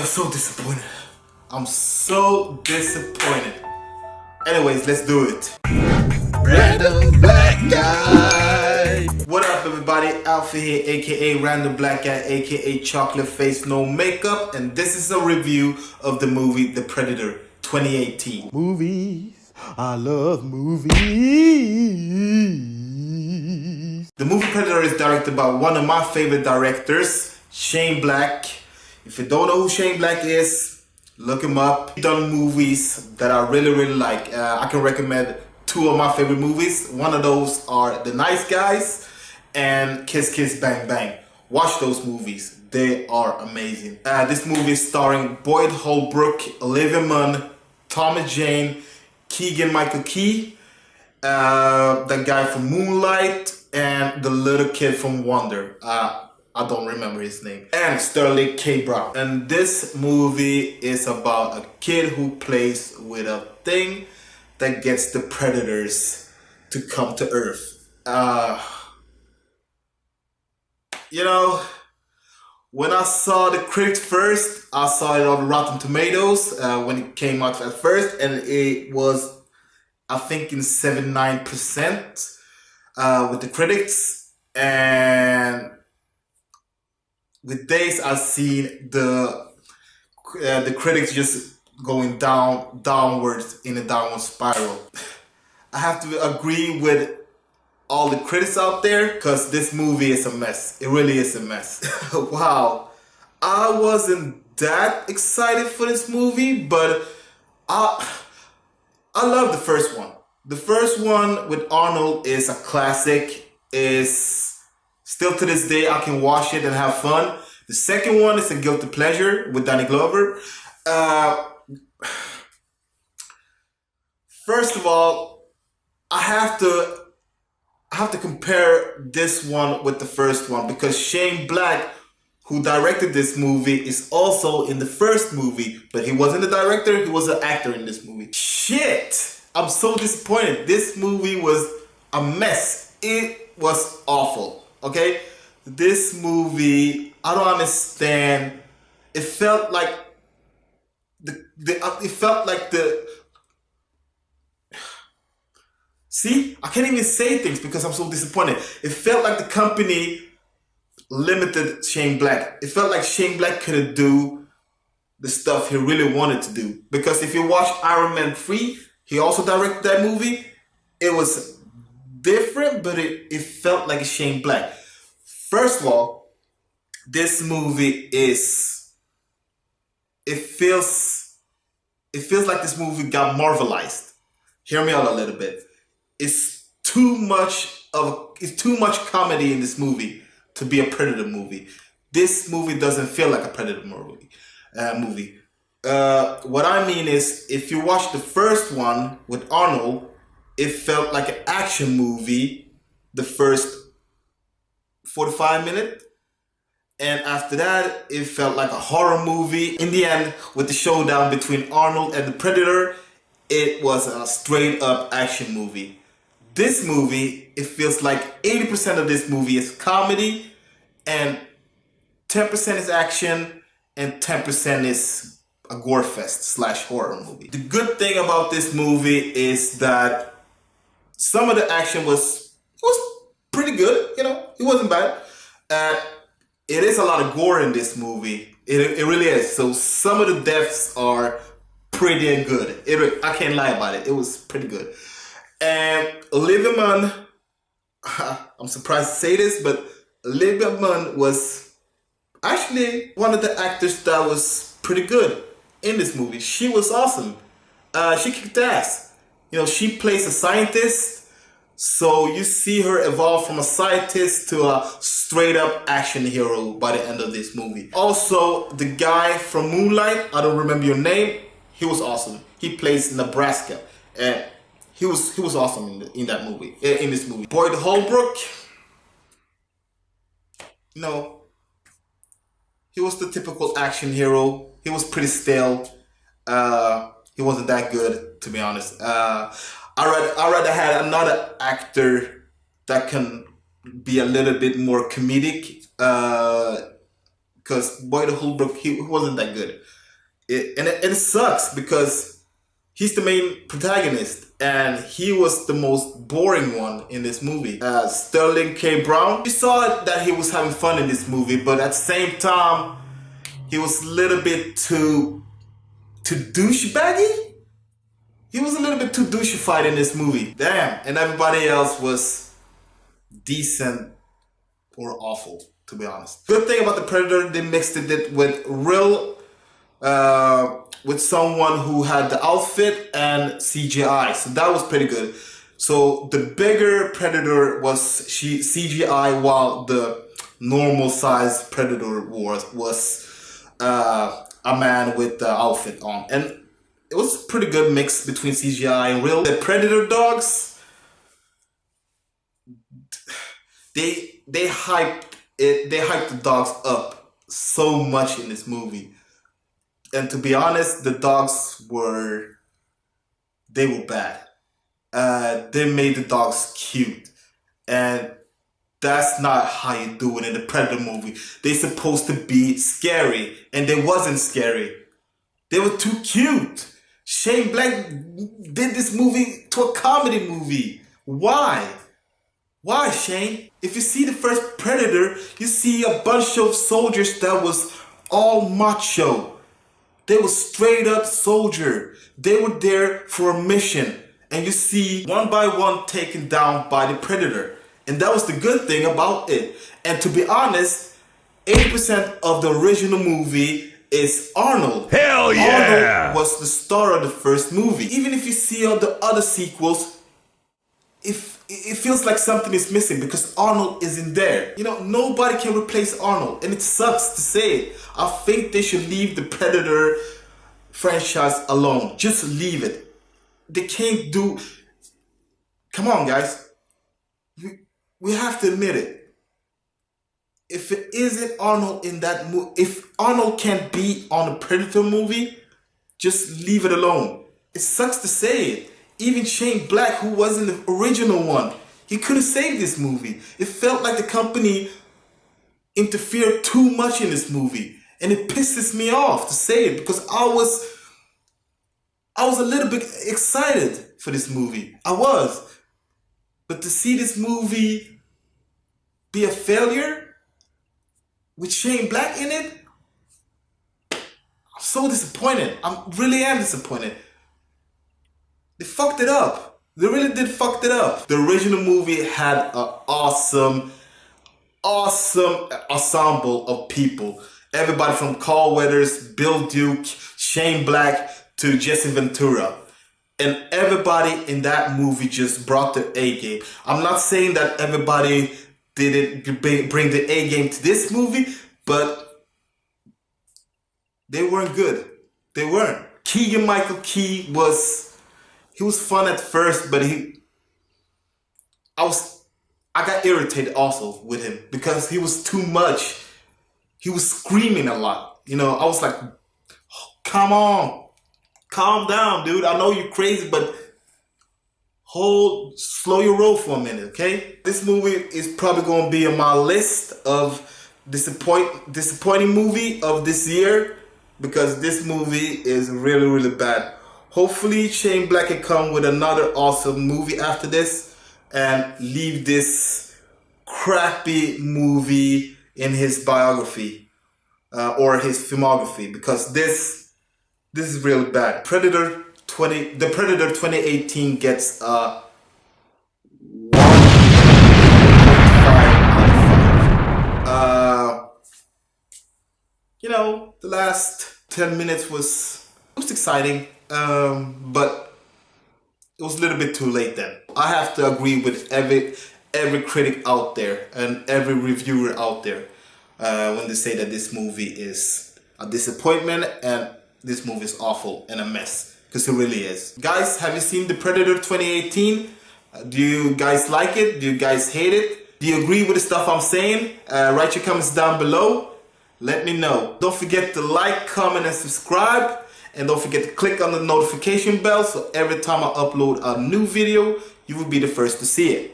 So disappointed. I'm so disappointed. Anyways, let's do it. Random Black Guy. What up, everybody? Alfie here, aka Random Black Guy, aka Chocolate Face No Makeup, and this is a review of the movie The Predator 2018. Movies. I love movies. The movie Predator is directed by one of my favorite directors, Shane Black. If you don't know who Shane Black is, look him up. He's done movies that I really like. I can recommend two of my favorite movies. One of those are The Nice Guys and Kiss Kiss Bang Bang. Watch those movies. They are amazing. This movie is starring Boyd Holbrook, Olivia Munn, Thomas Jane, Keegan-Michael Key, the guy from Moonlight, and the little kid from Wonder. I don't remember his name. And Sterling K. Brown. And this movie is about a kid who plays with a thing that gets the predators to come to Earth. You know, when I saw the critics first, I saw it on Rotten Tomatoes when it came out at first, and it was, I think, in 79% with the critics. And with days, I've seen the critics just going downwards in a downward spiral. I have to agree with all the critics out there because this movie is a mess. It really is a mess. Wow, I wasn't that excited for this movie, but I love the first one. The first one with Arnold is a classic. Is still to this day, I can watch it and have fun. The second one is a guilty pleasure with Danny Glover. First of all, I have to compare this one with the first one because Shane Black, who directed this movie, is also in the first movie, but he wasn't the director, he was an actor in this movie. Shit! I'm so disappointed. This movie was a mess. It was awful. Okay, this movie, I don't understand. It felt like see, I can't even say things because I'm so disappointed. It felt like the company limited Shane Black. It felt like Shane Black couldn't do the stuff he really wanted to do. Because if you watch Iron Man 3, he also directed that movie. It was different, but it felt like a Shane Black. First of all, this movie it feels like this movie got Marvelized. Hear me out a little bit. It's too much comedy in this movie to be a Predator movie. This movie doesn't feel like a Predator movie. What I mean is, if you watch the first one with Arnold, it felt like an action movie the first 45 minutes, and after that it felt like a horror movie. In the end, with the showdown between Arnold and the Predator, it was a straight up action movie. This movie, it feels like 80% of this movie is comedy and 10% is action and 10% is a gore fest / horror movie. The good thing about this movie is that some of the action was pretty good, you know, it wasn't bad. It is a lot of gore in this movie. It really is. So some of the deaths are pretty good. I can't lie about it. It was pretty good. And Olivia Munn, I'm surprised to say this, but Olivia Munn was actually one of the actors that was pretty good in this movie. She was awesome. She kicked ass. You know, she plays a scientist. So you see her evolve from a scientist to a straight up action hero by the end of this movie. Also, the guy from Moonlight, I don't remember your name, he was awesome. He plays Nebraska. And he was awesome in that movie, in this movie. Boyd Holbrook, you know, he was the typical action hero. He was pretty stale. He wasn't that good, to be honest. I rather had another actor that can be a little bit more comedic, because Boyd Holbrook, he wasn't that good. it sucks because he's the main protagonist and he was the most boring one in this movie. Sterling K. Brown, you saw that he was having fun in this movie, but at the same time, he was a little bit too douchebaggy. He was a little bit too doucheified in this movie. Damn. And everybody else was decent or awful, to be honest. Good thing about the Predator, they mixed it with with someone who had the outfit and CGI. So that was pretty good. So the bigger Predator was CGI, while the normal size Predator was a man with the outfit on. And it was a pretty good mix between CGI and real. The Predator dogs, they hyped the dogs up so much in this movie. And to be honest, the dogs were bad. They made the dogs cute. And that's not how you do it in the Predator movie. They're supposed to be scary, and they wasn't scary. They were too cute. Shane Black did this movie to a comedy movie. Why? Why, Shane? If you see the first Predator, you see a bunch of soldiers that was all macho. They were straight up soldier. They were there for a mission. And you see one by one taken down by the Predator. And that was the good thing about it. And to be honest, 80% of the original movie is Arnold. Hell yeah! Arnold was the star of the first movie. Even if you see all the other sequels, it feels like something is missing because Arnold isn't there. You know, nobody can replace Arnold, and it sucks to say it. I think they should leave the Predator franchise alone. Just leave it. They can't do... Come on, guys. We have to admit it. If it isn't Arnold in that movie, if Arnold can't be on a Predator movie, just leave it alone. It sucks to say it. Even Shane Black, who was in the original one, he couldn't save this movie. It felt like the company interfered too much in this movie. And it pisses me off to say it because I was a little bit excited for this movie. I was. But to see this movie be a failure with Shane Black in it, I'm so disappointed. I really am disappointed. They fucked it up. They really did fucked it up. The original movie had an awesome ensemble of people. Everybody from Carl Weathers, Bill Duke, Shane Black to Jesse Ventura. And everybody in that movie just brought their A game. I'm not saying that everybody didn't bring the A game to this movie, but they weren't good. They weren't. Keegan-Michael Key was fun at first, but I got irritated also with him because he was too much. He was screaming a lot. You know, I was like, oh, come on. Calm down, dude. I know you're crazy, but slow your roll for a minute, okay? This movie is probably going to be on my list of disappointing movie of this year because this movie is really, really bad. Hopefully, Shane Black can come with another awesome movie after this and leave this crappy movie in his biography or his filmography because this is really bad. The Predator 2018 gets 1.5 out of 5. You know, the last 10 minutes was exciting, but it was a little bit too late then. I have to agree with every critic out there and every reviewer out there when they say that this movie is a disappointment and this movie is awful and a mess, because it really is. Guys, have you seen The Predator 2018? Do you guys like it? Do you guys hate it? Do you agree with the stuff I'm saying? Write your comments down below. Let me know. Don't forget to like, comment, and subscribe. And don't forget to click on the notification bell so every time I upload a new video, you will be the first to see it.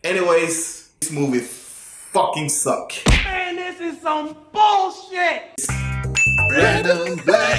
Anyways, this movie fucking suck. Man, this is some bullshit! Random Black